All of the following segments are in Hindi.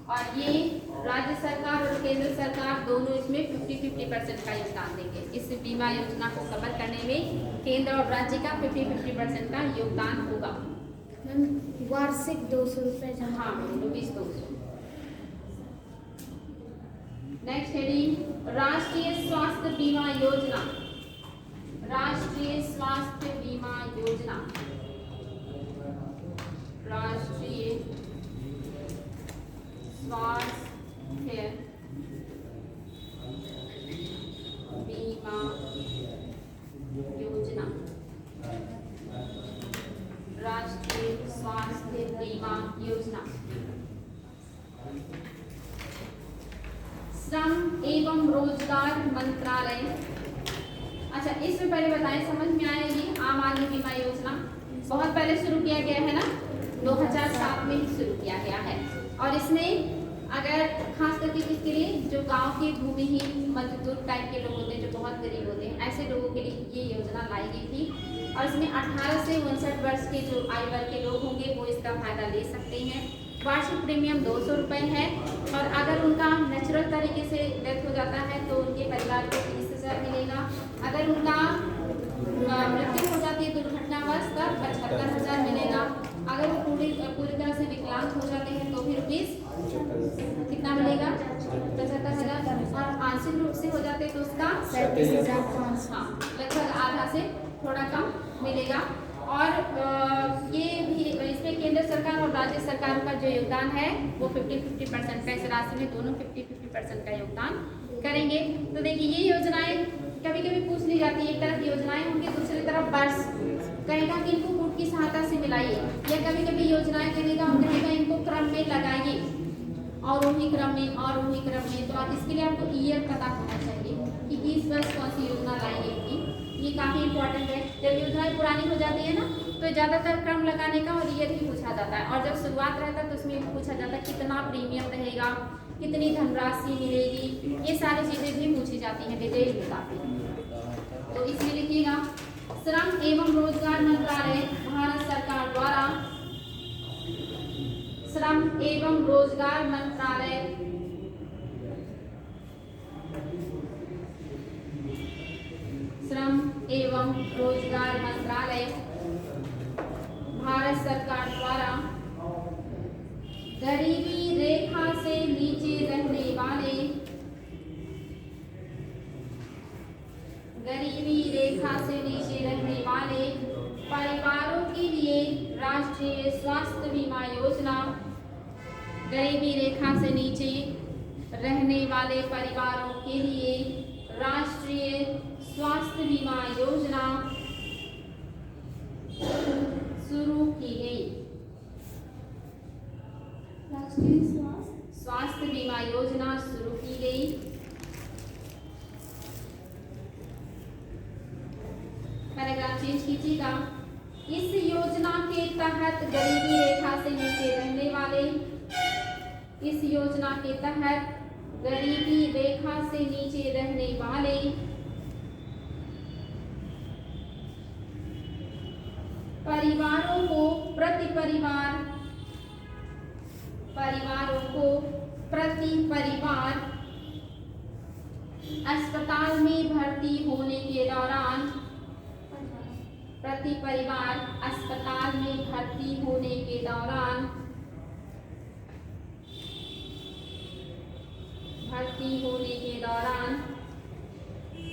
और ये राज्य सरकार और केंद्र सरकार दोनों इसमें 50-50% का योगदान देंगे। इस बीमा योजना को कवर करने में केंद्र और राज्य का 50-50% का योगदान होगा। वार्षिक 200 रुपये जमा। हाँ, ₹200। नेक्स्ट हेडिंग राष्ट्रीय स्वास्थ्य बीमा योजना। राष्ट्रीय स्वास्थ्य बीमा योजना, राष्ट्रीय स्वास्थ्य बीमा योजना, राष्ट्रीय स्वास्थ्य बीमा योजना। श्रम एवं रोजगार मंत्रालय। अच्छा, इसमें पहले बताएं, समझ में आएगी। आम आदमी बीमा योजना बहुत पहले शुरू किया गया है ना, 2007 में ही शुरू किया गया है। और इसमें अगर खास करके किसके लिए, जो गांव के भूमिहीन मजदूर टाइप के लोग होते हैं, जो बहुत गरीब होते हैं, ऐसे लोगों के लिए ये योजना लाई गई थी। और इसमें 18 से 59 वर्ष के जो आयु वर्ग के लोग होंगे वो इसका फायदा ले सकते हैं। वार्षिक प्रीमियम 200 रुपये है। और अगर उनका नेचुरल तरीके से डेथ हो जाता है तो उनके परिवार को 30,000 मिलेगा। अगर उनका मृत्यु हो जाती है दुर्घटनावश तब 75,000 मिलेगा। अगर वो पूरी तरह से विकलांग हो जाते हैं तो फिर कितना मिलेगा, 75,000। और आंशिक रूप से हो जाते हैं तो उसका 37,500। हाँ, लगभग आधा से थोड़ा कम मिलेगा। और ये भी इसमें केंद्र सरकार और राज्य सरकार का जो योगदान है वो 50-50% का, इस राशि में दोनों 50-50% का योगदान करेंगे। तो देखिए, ये योजनाएं कभी कभी पूछ ली जाती है। एक तरफ योजनाएं होंगी, दूसरी तरफ वर्ष कहेगा कि इनको कूट की सहायता से मिलाइए, या कभी कभी योजनाएं कहेगा इनको क्रम में लगाइए, और उन्हीं क्रम में और उन्हीं क्रम में। तो इसके लिए आपको ईयर पता होना चाहिए कि किस वर्ष कौन सी योजना लाई गई थी। ये काफी इंपॉर्टेंट है। जब योजनाएं पुरानी हो जाती है ना तो ज्यादातर क्रम लगाने का और ईयर ही पूछा जाता है। और जब शुरुआत रहता है तो उसमें पूछा जाता है कितना प्रीमियम रहेगा, कितनी धनराशि मिलेगी, ये सारी चीजें भी पूछी जाती हैं डिटेल में काफी। तो इसमें लिखिएगा श्रम एवं रोजगार मंत्रालय भारत सरकार द्वारा, श्रम एवं रोजगार मंत्रालय श्रम एवं रोजगार मंत्रालय भारत सरकार द्वारा गरीबी रेखा से नीचे रहने वाले, गरीबी रेखा से नीचे रहने वाले परिवारों के लिए राष्ट्रीय स्वास्थ्य बीमा योजना, गरीबी रेखा से नीचे रहने वाले परिवारों के लिए राष्ट्रीय स्वास्थ्य बीमा योजना शुरू की गई। राष्ट्रीय स्वास्थ्य बीमा योजना शुरू की गई। पैराग्राफ चेंज कीजिएगा। इस योजना के तहत गरीबी रेखा से नीचे रहने वाले, इस योजना के तहत गरीबी रेखा से नीचे रहने वाले परिवारों को प्रति परिवार अस्पताल में भर्ती होने के दौरान, प्रति परिवार अस्पताल में भर्ती होने के दौरान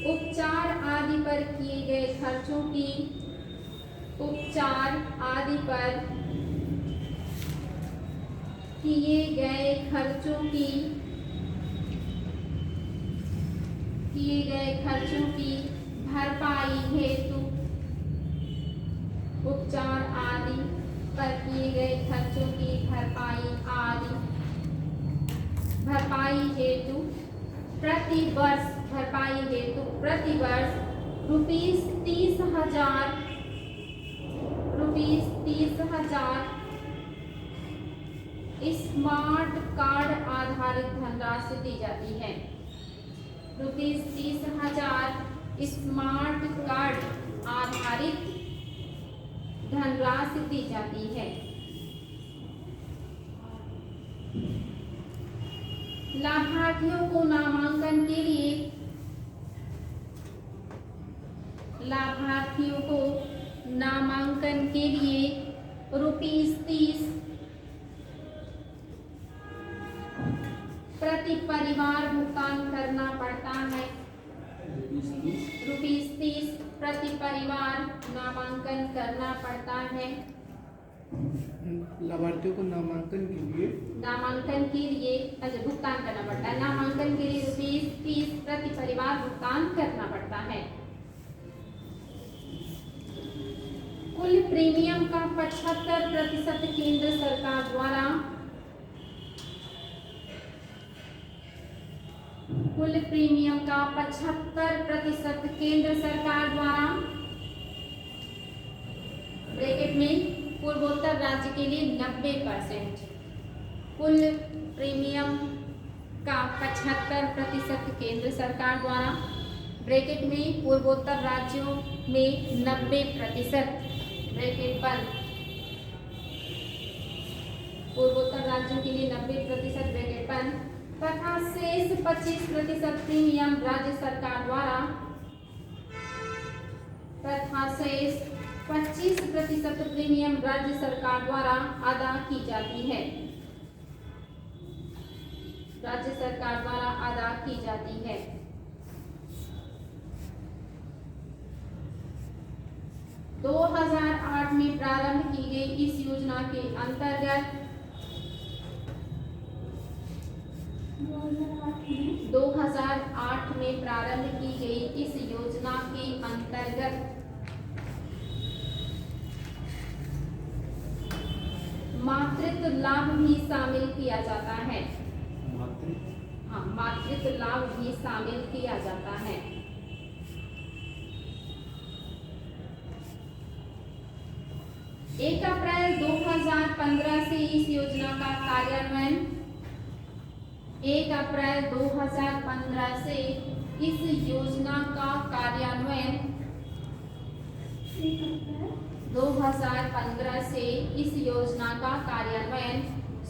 उपचार आदि पर किए गए खर्चों की, उपचार आदि पर किए गए खर्चों की भरपाई हेतु, उपचार आदि पर किए गए खर्चों की भरपाई हेतु प्रति वर्ष ₹30,000 स्मार्ट कार्ड आधारित धनराशि दी जाती है। ₹30,000 स्मार्ट कार्ड आधारित धनराशि दी जाती है। लाभार्थियों को नामांकन के लिए ₹30 प्रति परिवार भुगतान करना पड़ता है। ₹30 प्रति परिवार नामांकन करना पड़ता है। लाभार्थियों को नामांकन के लिए अच्छा भुगतान करना पड़ता है। नामांकन के लिए ₹30 प्रति परिवार भुगतान करना पड़ता है। कुल प्रीमियम का 75% केंद्र सरकार द्वारा केंद्र सरकार द्वारा ब्रैकेट में पूर्वोत्तर राज्य के लिए 90%। कुल प्रीमियम का 75% केंद्र सरकार द्वारा ब्रैकेट में पूर्वोत्तर राज्यों में 90%। ब्रैकेट बंद। पूर्वोत्तर राज्यों के लिए 90% ब्रैकेट बंद तथा शेष 25% प्रीमियम राज्य सरकार द्वारा अदा की जाती है। राज्य सरकार द्वारा अदा की जाती है। 2008 में प्रारंभ की गई इस योजना के अंतर्गत 2008 में प्रारंभ की गई इस योजना के अंतर्गत मातृत्व लाभ भी शामिल किया जाता है। मातृत्व लाभ भी शामिल किया जाता है। 1 अप्रैल 2015 से इस योजना का कार्यान्वयन 1 अप्रैल 2015 से इस योजना का कार्यान्वयन 2015 से इस योजना का कार्यान्वयन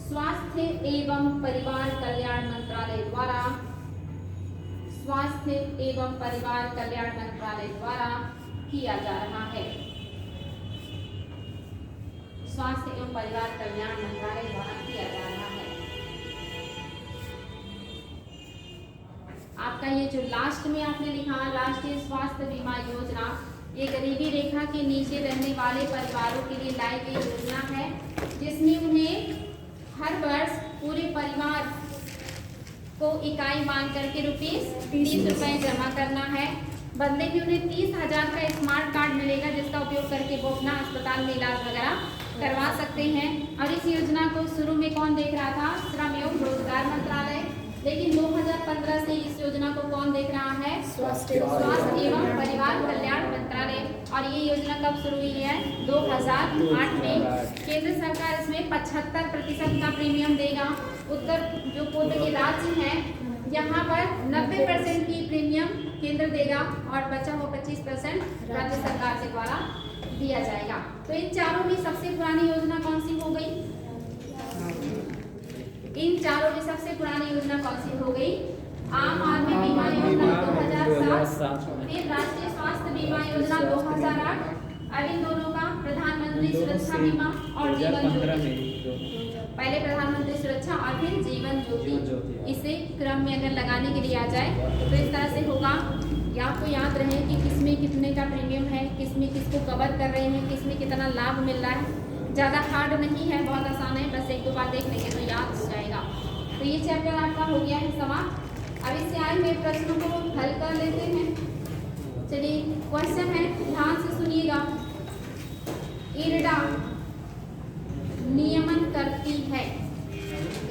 स्वास्थ्य एवं परिवार कल्याण मंत्रालय द्वारा किया जा रहा है। स्वास्थ्य एवं परिवार कल्याण मंत्रालय द्वारा किया जा रहा है। आपका ये जो लास्ट में आपने लिखा राष्ट्रीय स्वास्थ्य बीमा योजना, ये गरीबी रेखा के नीचे रहने वाले परिवारों के लिए लाई गई योजना है, जिसमें उन्हें हर वर्ष पूरे परिवार को इकाई मान करके ₹30 जमा करना है। बदले में उन्हें 30,000 का स्मार्ट कार्ड मिलेगा, जिसका उपयोग करके वो अपना अस्पताल में इलाज वगैरह करवा सकते हैं। और इस योजना को शुरू में कौन देख रहा था? श्रम एवं रोजगार मंत्रालय। लेकिन 2015 से इस योजना को कौन देख रहा है? स्वास्थ्य एवं परिवार कल्याण मंत्रालय। और ये योजना कब शुरू हुई है? 2008 में। केंद्र सरकार इसमें 75% का प्रीमियम देगा। उत्तर जो पूर्व के राज्य हैं यहाँ पर 90% की प्रीमियम केंद्र देगा और बचा हुआ 25% राज्य सरकार के द्वारा दिया जाएगा। तो इन चारों में सबसे पुरानी योजना कौन सी हो गई? इन चारों में सबसे पुरानी योजना कौन सी हो गई? आम आदमी बीमा योजना 2007, फिर राष्ट्रीय स्वास्थ्य बीमा योजना 2008, अब इन दोनों का प्रधानमंत्री सुरक्षा बीमा और जीवन ज्योति। पहले प्रधानमंत्री सुरक्षा और फिर जीवन ज्योति। इसे क्रम में अगर लगाने के लिए आ जाए तो इस तरह से होगा। या आपको याद रहे कि किसमें कितने का प्रीमियम है, किसमें किसको कवर कर रहे हैं, किसमें कितना लाभ मिल रहा है। ज़्यादा हार्ड नहीं है, बहुत आसान है, बस 1-2 बार देख लेंगे तो याद हो जाएगा। तो ये चैप्टर आपका हो गया है समाप्त। अब इससे आए हुए प्रश्नों को हल कर लेते हैं। चलिए क्वेश्चन है, ध्यान से सुनिएगा। इरडा नियमन करती है।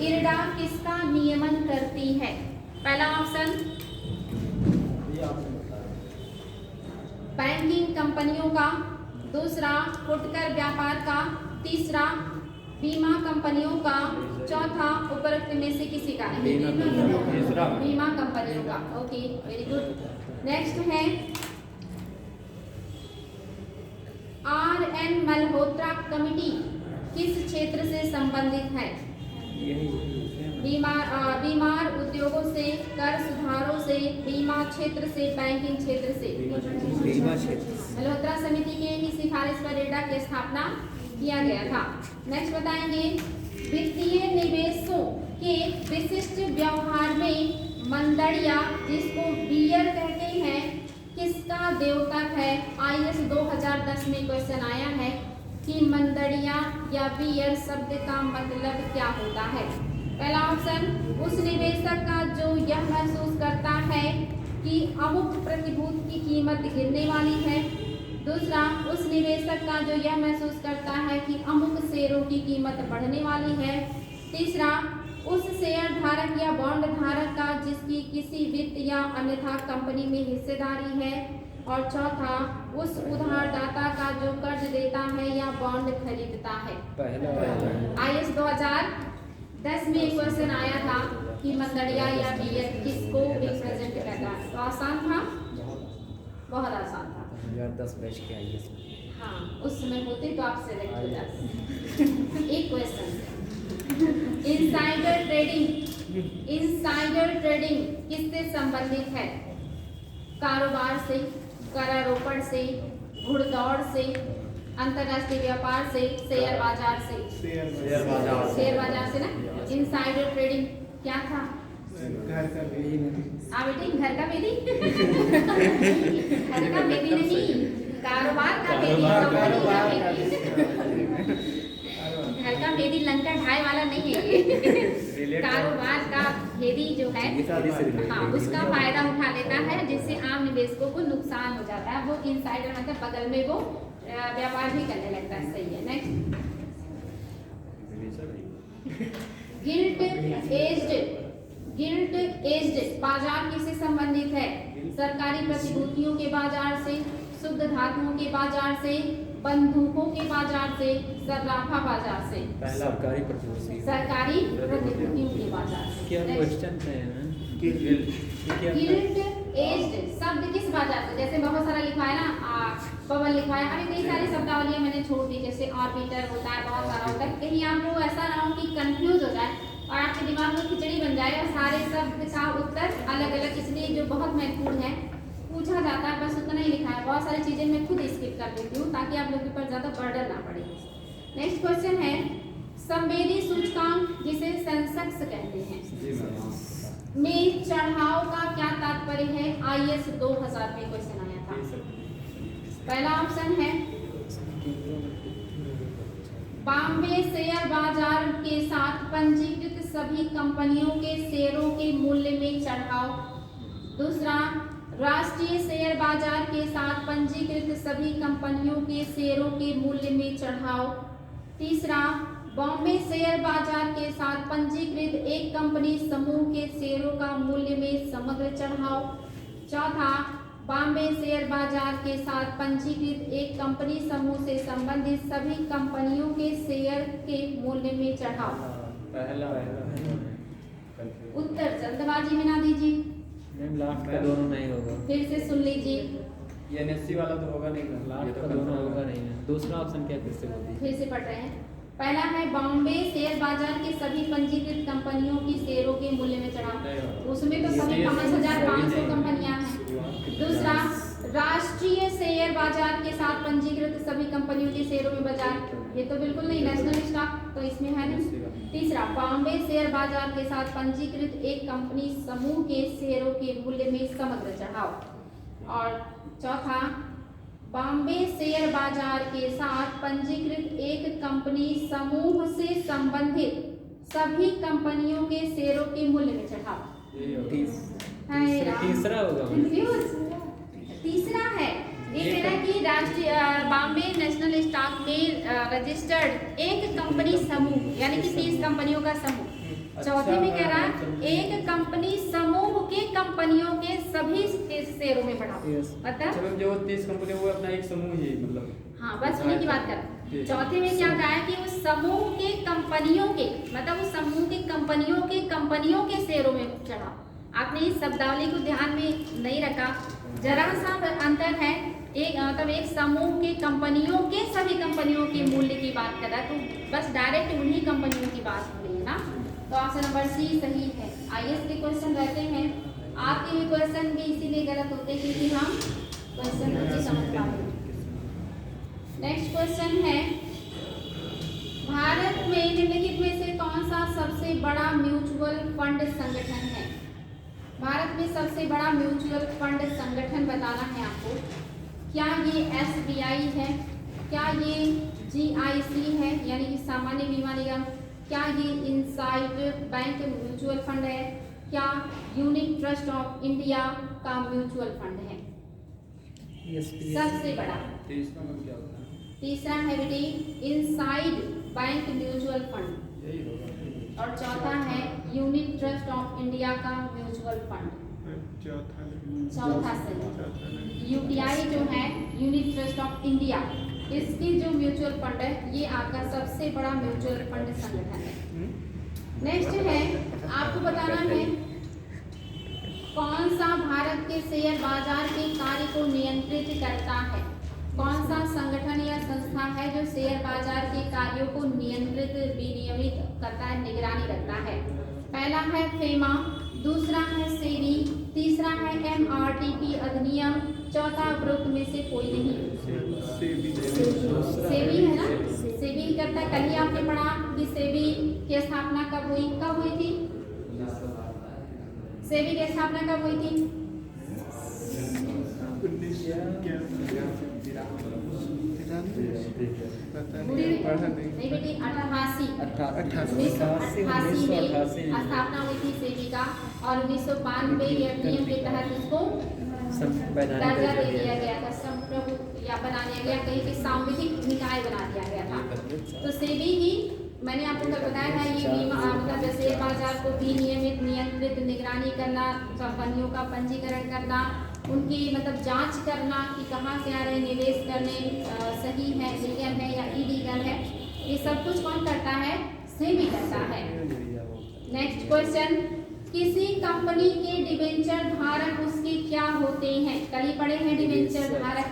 इरडा किसका नियमन करती है? पहला ऑप्शन बैंकिंग कंपनियों का, दूसरा फुटकर व्यापार का, तीसरा बीमा कंपनियों का, चौथा उपरोक्त में से किसी का नहीं? बीमा कंपनियों का। Okay, very good. नेक्स्ट है RN मल्होत्रा कमेटी किस क्षेत्र से संबंधित है? बीमार उद्योगों से, कर सुधारों से, बीमा क्षेत्र से, बैंकिंग क्षेत्र से। बीमा क्षेत्र। मल्होत्रा समिति के ही सिफारिश पर रेडा की स्थापना किया गया था। नेक्स्ट बताएंगे, वित्तीय निवेशों के विशिष्ट व्यवहार में मंदड़िया, जिसको बियर कहते हैं, किसका द्योतक है? IAS 2010 में क्वेश्चन आया है कि मंदड़िया या बियर शब्द का मतलब क्या होता है। पहला ऑप्शन, उस निवेशक का जो यह महसूस करता है कि अमुक प्रतिभूति की कीमत गिरने वाली है। दूसरा, उस निवेशक का जो यह महसूस करता है कि अमुक शेयरों की कीमत बढ़ने वाली है। तीसरा, उस शेयर धारक या बॉन्ड धारक का जिसकी किसी वित्त या अन्यथा कंपनी में हिस्सेदारी है। और चौथा, उस उधारदाता का जो कर्ज देता है या बॉन्ड खरीदता है। IAS 2010 में एक क्वेश्चन आया था कि मंदड़िया या बियर किसको रिप्रेजेंट करता है। तो आसान था, बहुत आसान था। 2010 बैच के IAS। हाँ, उस समय होते तो आप सेलेक्ट हो जाते। एक क्वेश्चन, इनसाइडर ट्रेडिंग किससे संबंधित है? कारोबार से, करारोपण से, घुड़दौड़ से, अंतरराष्ट्रीय व्यापार से, शेयर बाजार से। शेयर बाजार से ना। इनसाइडर ट्रेडिंग क्या था? बेटी, घर का बेटी। घर का बेटी नहीं, कारोबार का बेटी, कंपनी का बेटी। घर का भेदी लंका ढाई वाला नहीं है ये। कारोबार का भेदी जो है, हाँ, उसका फायदा उठा लेता है, जिससे आम निवेशकों को नुकसान हो जाता है। वो इनसाइडर मतलब बगल में वो व्यापार भी करने लगता है। सही है। नेक्स्ट, गिल्ट एज्ड बाजार किससे संबंधित है? सरकारी प्रतिभूतियों के बाजार से, शुद्ध धातुओं के बाजार से, बंदूकों के बाजार से, सर्राफा बाजार से। सरकारी प्रतिभूति। सरकारी प्रतिभूतियों के बाजार से। क्या क्वेश्चन है? गिल्ट एज्ड शब्द किस बाजार से? जैसे बहुत सारा लिखा है ना, बबल लिखा है, अभी कई सारी शब्दावलियां मैंने छोड़ दी, जैसे ऑर्बिटर होता है, बहुत सारा होता है। कहीं आपको ऐसा ना हो कि कंफ्यूज हो जाए और आपके दिमाग में खिचड़ी बन जाए और सारे शब्द का उत्तर अलग अलग, इसलिए जो बहुत महत्वपूर्ण है पूछा जाता है, बस उतना ही लिखा है। बहुत सारी चीजें मैं खुद स्किप कर देती हूँ ताकि आप लोगों पर ज्यादा बर्डन ना पड़े। नेक्स्ट क्वेश्चन है, संवेदी सूचकांक जिसे सेंसेक्स कहते हैं में चढ़ाव का क्या तात्पर्य है? IAS 2000 में क्वेश्चन आया था। पहला ऑप्शन है, बॉम्बे शेयर बाजार के साथ पंजीकृत सभी कंपनियों के शेयरों के मूल्य में चढ़ाव। दूसरा, राष्ट्रीय शेयर बाजार के साथ पंजीकृत सभी कंपनियों के शेयरों के मूल्य में चढ़ाव। तीसरा, बॉम्बे शेयर बाजार के साथ पंजीकृत एक कंपनी समूह के शेयरों का मूल्य में समग्र चढ़ाव। चौथा, बॉम्बे शेयर बाजार के साथ पंजीकृत एक कंपनी समूह से संबंधित सभी कंपनियों के शेयर के मूल्य में चढ़ाव। उत्तर जल्दबाजी में ना दीजिए, लास्ट का दोनों नहीं होगा। फिर से सुन लीजिए, ये NSC वाला तो होगा नहीं, लास्ट का दोनों होगा नहीं है। दूसरा ऑप्शन क्या फिर से बोलिए? फिर से पढ़ रहे हैं। पहला है, बॉम्बे शेयर बाजार के सभी पंजीकृत कंपनियों की शेयरों के मूल्य में चढ़ाव, उसमें तो सभी 5500 कंपनियां हैं। दूसरा, राष्ट्रीय शेयर बाजार के साथ पंजीकृत सभी कंपनियों के शेयरों में बाजार, ये तो बिल्कुल नहीं, नेशनल स्टॉक तो इसमें है नहीं। तीसरा, बॉम्बे शेयर बाजार के साथ पंजीकृत एक कंपनी समूह के शेयरों के मूल्य में समग्र चढ़ाव। और चौथा, बॉम्बे शेयर बाजार के साथ पंजीकृत एक कंपनी समूह से संबंधित सभी कंपनियों के शेयरों के मूल्य में चढ़ाव। तीसरा होगा। तीसरा है, ये कह रहा है कि राष्ट्रीय बॉम्बे नेशनल स्टॉक में रजिस्टर्ड एक कंपनी समूह, यानी कि 30 कंपनियों का समूह। चौथे में कह रहा है एक कंपनी समूह के कंपनियों के सभी शेयरों में बढ़ाओ। मतलब जो 30 कंपनी वो अपना एक समूह ही, मतलब हाँ, बस उन्हीं की बात कर। चौथे में क्या कहा है कि उस समूह के कंपनियों के, मतलब उस समूह के कंपनियों के शेयरों में चढ़ाओ। आपने इस शब्दावली को ध्यान में नहीं रखा, जरा सा अंतर है। एक मतलब एक समूह के कंपनियों के सभी कंपनियों के मूल्य की बात कर रहा है, तो बस डायरेक्ट उन्हीं कंपनियों की बात हो रही है ना। तो ऑप्शन नंबर सी सही है। आईएएस के क्वेश्चन रहते हैं। आपके भी क्वेश्चन भी इसीलिए गलत होते हैं क्योंकि हम क्वेश्चन नहीं समझ पाते। नेक्स्ट क्वेश्चन है, भारत में निम्नलिखित में से कौन सा सबसे बड़ा म्यूचुअल फंड संगठन है? भारत में सबसे बड़ा म्यूचुअल फंड संगठन बताना है आपको। क्या ये एसबीआई है? क्या ये जीआईसी है यानी कि सामान्य बीमा निगम? क्या ये इनसाइड बैंक म्यूचुअल फंड है? क्या यूनिट ट्रस्ट ऑफ इंडिया का म्यूचुअल फंड है सबसे बड़ा? तीसरा है बेटी इनसाइड बैंक म्यूचुअल फंड और चौथा है यूनिट ट्रस्ट ऑफ इंडिया का म्यूचुअल फंड। चौथा से यूटीआई जो है यूनिट ट्रस्ट ऑफ इंडिया, इसकी जो म्यूचुअल फंड है ये आपका सबसे बड़ा म्यूचुअल फंड संगठन है। नेक्स्ट है, आपको बताना है कौन सा भारत के शेयर बाजार के कार्य को नियंत्रित करता है? कौन सा संगठन या संस्था है जो शेयर बाजार के कार्यों को नियंत्रित विनियमित करता है, निगरानी रखता है? पहला है फेमा, दूसरा है सेबी, तीसरा है एमआरटीपी अधिनियम, चौथा उपरोक्त में से कोई नहीं। सेबी है ना, सेबी करता है। कल ही आपने पढ़ा कि सेबी की स्थापना कब हुई? कब हुई थी सेबी की स्थापना? कब हुई थी? नहीं बेटी 1988 में स्थापना हुई थी सेबी का और 1992 के अधिनियम के तहत उसको दर्जा दे दिया गया था, संप्रभु या बना दिया गया, कहीं कि सांविधिक निकाय बना दिया गया था। तो सेबी ही मैंने आपको कल बताया था, ये बीमा मतलब शेयर बाजार को विनियमित नियंत्रित निगरानी करना, कंपनियों का पंजीकरण करना, उनकी मतलब जांच करना कि कहाँ से आ रहे निवेश करने, सही है, लीगल है या इलीगल है, ये सब कुछ कौन करता है? सेबी करता है। नेक्स्ट क्वेश्चन, किसी कंपनी के डिबेंचर धारक उसके क्या होते हैं? कल ही पढ़े हैं डिबेंचर धारक।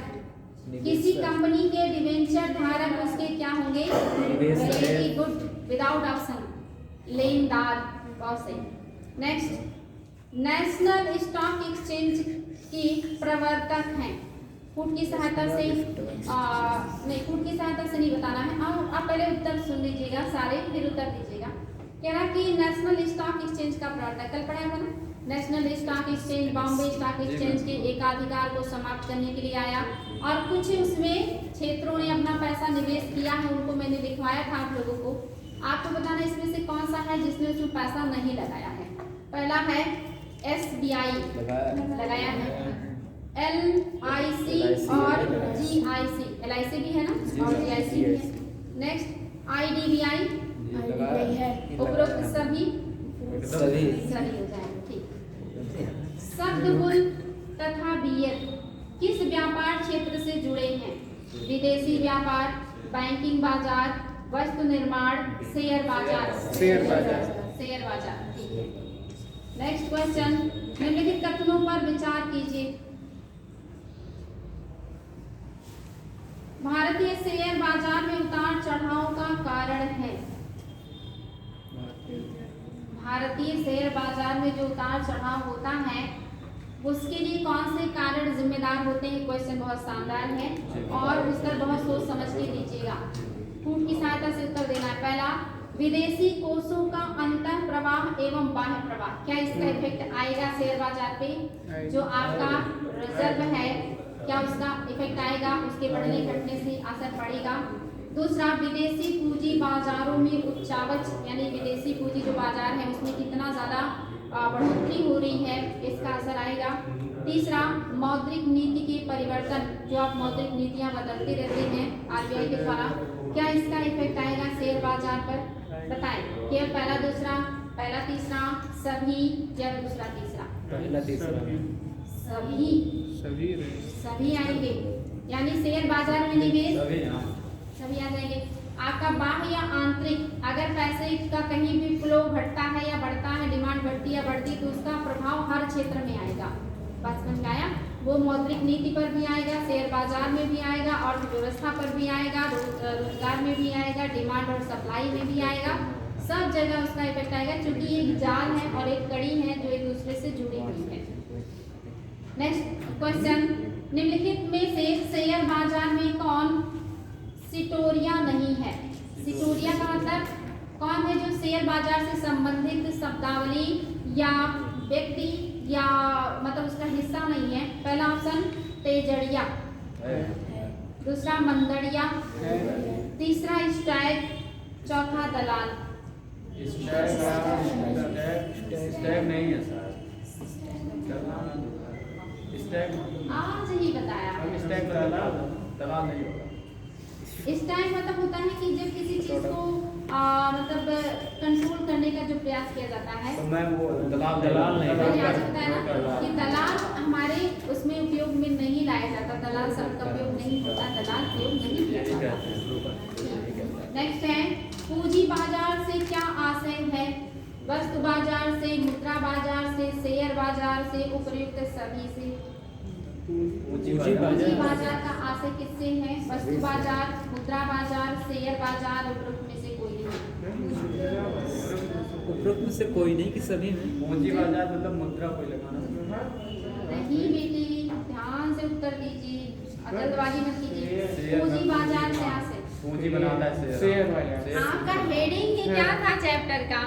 किसी कंपनी के डिबेंचर धारक उसके क्या होंगे? वेरी गुड, विदाउट ऑप्शन, लेनदार। बहुत सही। नेक्स्ट, नेशनल स्टॉक एक्सचेंज की प्रवर्तक हैं। फुट की सहायता से नहीं, फुट की सहायता से नहीं बताना है। आप पहले उत्तर सुन लीजिएगा सारे, फिर उत्तर दीजिएगा। कह रहा कि नेशनल स्टॉक एक्सचेंज का प्रवर्तक, कल पढ़ा था ना, national stock exchange Bombay stock exchange के एकाधिकार को समाप्त करने के लिए आया और कुछ उसमें क्षेत्रों ने अपना पैसा निवेश किया है, उनको मैंने दिखवाया था आप लोगों को। आपको बताना इसमें से कौन सा है जिसने उसमें पैसा नहीं लगाया है। पहला है एसबीआई लगाया है, LIC और GIC, LIC भी है ना और GIC भी है। नेक्स्ट IDBI, उपरोक्त सभी सही हो जाएगा। ठीक। शब्दबुल तथा बीयर किस व्यापार क्षेत्र से जुड़े हैं? विदेशी व्यापार, बैंकिंग बाजार, वस्तु निर्माण, शेयर बाजार। शेयर बाजार। ठीक है। नेक्स्ट क्वेश्चन, निम्नलिखित कथनों पर विचार कीजिए। भारतीय शेयर बाजार में उतार चढ़ाव का कारण है। भारतीय शेयर बाजार में जो उतार चढ़ाव होता है उसके लिए कौन से कारण जिम्मेदार होते हैं? क्वेश्चन बहुत शानदार है और उत्तर बहुत सोच समझ के दीजिएगा। फूट की सहायता से उत्तर देना है। पहला, विदेशी कोषों का अंतर प्रवाह एवं बाह्य प्रवाह, क्या इसका इफेक्ट आएगा शेयर बाजार पे? जो आपका रिजर्व है क्या उसका इफेक्ट आएगा? उसके बढ़ने घटने से असर पड़ेगा। दूसरा, विदेशी पूंजी बाजारों में उच्चावच यानी विदेशी पूंजी जो बाजार है उसमें कितना ज़्यादा बढ़ोतरी हो रही है, इसका असर आएगा। तीसरा, मौद्रिक नीति के परिवर्तन, जो आप मौद्रिक नीतियां बदलते रहते हैं RBI के द्वारा, क्या इसका इफेक्ट आएगा शेयर बाजार पर? बताएं, केवल पहला दूसरा, पहला तीसरा, सभी या दूसरा तीसरा? पहला तीसरा। सभी आएंगे, यानी शेयर बाजार में निवेश सभी आ जाएंगे। आपका बाह्य या आंतरिक, अगर पैसे का कहीं भी फ्लो घटता है या बढ़ता है, डिमांड बढ़ती या बढ़ती, तो उसका प्रभाव हर क्षेत्र में आएगा। बात समझ में आया? वो मौद्रिक नीति पर भी आएगा, शेयर बाजार में भी आएगा, अर्थव्यवस्था पर भी आएगा, रोजगार में भी आएगा, डिमांड और सप्लाई में भी आएगा, सब जगह उसका इफेक्ट आएगा। क्योंकि एक जाल है और एक कड़ी है से जुड़ी हुई है। नेक्स्ट क्वेश्चन, निम्नलिखित में से शेयर बाजार में कौन सिटोरिया नहीं है? सिटोरिया का मतलब कौन है जो शेयर बाजार से संबंधित शब्दावली या व्यक्ति या मतलब उसका हिस्सा नहीं है? पहला ऑप्शन तेजड़िया, दूसरा मंदड़िया, तीसरा स्टैग, चौथा दलाल। स्टैग नहीं है सर, स्टैग आज ही बताया। स्टैग दलाल नहीं होगा। स्टैग मतलब होता है कि जब किसी चीज को मतलब कंट्रोल करने का जो प्रयास किया जाता है, तो मैं वो दलाल नहीं मैंने आज बताया ना कि दलाल हमारे उसमें उपयोग में नहीं लाया जाता, दलाल शब्द का उपयोग नहीं होता, दलाल प्रयोग नहीं किया जाता। नेक्स्ट है, पूंजी बाजार से क्या आशय है? वस्तु बाजार से, मुद्रा बाजार से, शेयर बाजार से, उपर्युक्त सभी से। पूंजी बाजार का आशय किससे है? वस्तु बाजार, मुद्रा बाजार, शेयर बाजार, उपरोक्त में से कोई नहीं। उपरोक्त में से कोई नहीं कि सभी में? पूंजी बाजार मतलब मुद्रा कोई लगाना नहीं बेटी, ध्यान से उत्तर दीजिए, जल्दबाजी मत कीजिए। पूंजी बाजार से आशय पूंजी बनाता है शेयर। आपका हेडिंग ही क्या था चैप्टर का?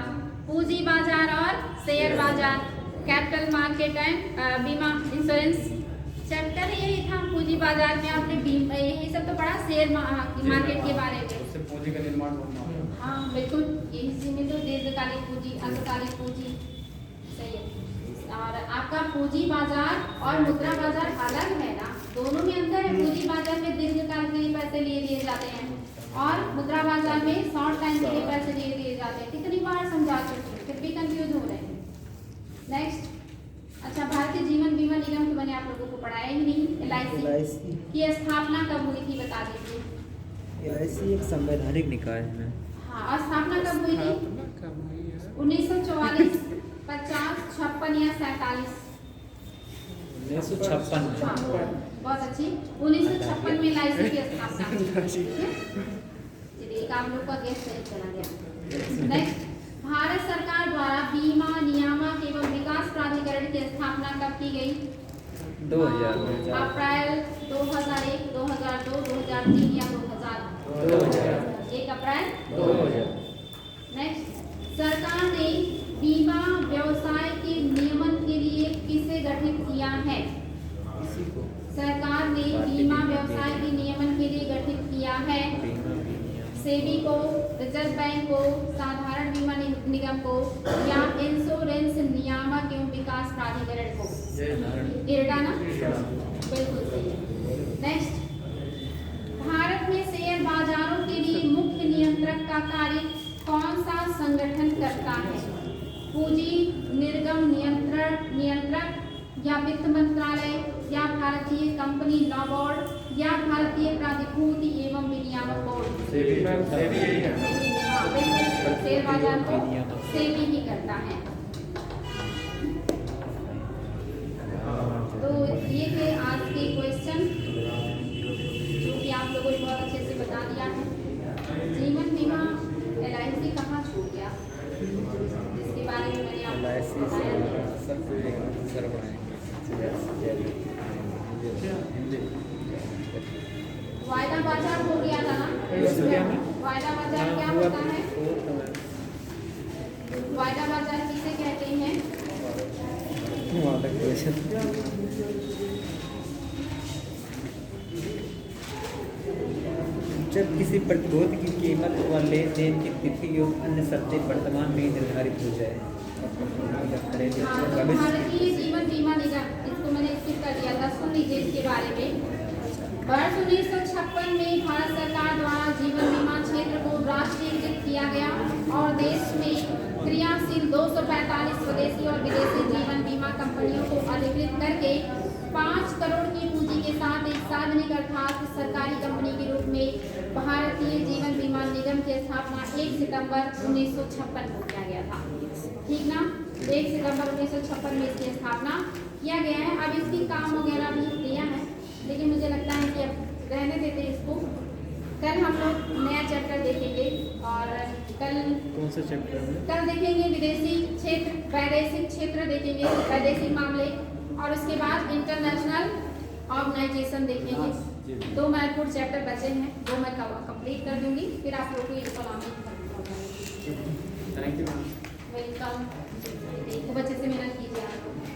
पूंजी बाजार और शेयर बाजार, कैपिटल मार्केट एंड बीमा इंश्योरेंस चैप्टर यही था। पूंजी बाजार में आपने बीमा यही सब तो पढ़ा, शेयर मार्केट के बारे में। उससे पूंजी का निर्माण होना है। हाँ बिल्कुल, इसी में तो दीर्घकालिक पूंजी, अल्पकालिक पूंजी, सही है। और आपका पूंजी बाजार और मुद्रा बाजार अलग है ना, दोनों में अंतर है। पूंजी बाजार में दीर्घकाल के लिए पैसे लिए जाते हैं और मुद्रा बाजार में शॉर्ट टाइम के लिए पैसे दिए जाते हैं। कितनी बार समझा चुकी हूँ, फिर भी कंफ्यूज हो रहे हैं। नेक्स्ट, अच्छा, भारतीय जीवन बीमा निगम तो मैंने आप लोगों को पढ़ाया ही नहीं। LIC की स्थापना कब हुई थी बता दीजिए। LIC एक संवैधानिक निकाय है। हाँ, और स्थापना कब हुई थी? 1944, 50, 56 या 47? 1956। हाँ, बहुत अच्छी। 1956 में LIC की स्थापना हुई। चलिए, आप लोग का गेस सही चला गया। नेक्स्ट, भारत सरकार द्वारा बीमा नियामक एवं विकास प्राधिकरण की स्थापना कब की गई? 2000। अप्रैल 2001, 2002, 2003 या 2000? 1 अप्रैल 2000। नेक्स्ट, सरकार ने बीमा व्यवसाय के नियमन के लिए किसे गठित किया है? सरकार ने बीमा व्यवसाय के नियमन के लिए गठित किया है सेबी को, रिजर्व बैंक को, साधारण बीमा निगम को या इंश्योरेंस नियामक एवं विकास प्राधिकरण को? इरडा ना, बिल्कुल सही है। नेक्स्ट, भारत में शेयर बाजारों के लिए मुख्य नियंत्रक का कार्य कौन सा संगठन करता है? पूंजी निर्गम नियंत्रक या वित्त मंत्रालय या भारतीय कंपनी लॉ बोर्ड या भारतीय प्राधिभूति एवं विनियामक बोर्ड? शेयर बाजार को सेबी ही करता है। तो ये थे आज के क्वेश्चन जो कि आप लोगों ने बहुत अच्छे से बता दिया है। जीवन बीमा LIC कहाँ छूट गया, इसके बारे में मैंने आपको बताया। वायदा बाजार हो गया था ना? वायदा बाजार क्या होता है? वायदा बाजार किसे कहते हैं? जब किसी प्रतिभूति की कीमत व लेन देन की तिथि एवं अन्य शर्तें वर्तमान में निर्धारित हो जाए। भारतीय जीवन बीमा निगम, इसको मैंने स्किप कर दिया था, सुन लीजिए इसके बारे में। वर्ष 1956 में भारत सरकार द्वारा जीवन बीमा क्षेत्र को राष्ट्रीयकृत किया गया और देश में क्रियाशील 245 स्वदेशी और विदेशी जीवन बीमा कंपनियों को अधिकृत करके 5 करोड़ की पूंजी के साथ एक सार्वजनिक अर्थात सरकारी कंपनी के रूप में भारतीय जीवन बीमा निगम की स्थापना 1 सितंबर 1956 को किया गया था। ठीक ना, 1 सितंबर 1956 में इसकी स्थापना किया गया है। अब इसकी काम वगैरह भी दिया है, लेकिन मुझे लगता है कि अब रहने देते इसको। कल हम लोग नया चैप्टर देखेंगे और कल कौन सा चैप्टर में? कल देखेंगे विदेशी क्षेत्र, वैदेशिक क्षेत्र देखेंगे, वैदेशिक मामले, और उसके बाद इंटरनेशनल ऑर्गेनाइजेशन देखेंगे। 2 महत्वपूर्ण चैप्टर बचे हैं, वो मैं कंप्लीट कर दूंगी, फिर आप लोग को इकोनॉमी थैंक यू। वेलकम। खूब अच्छे से मेहनत कीजिए आप लोग।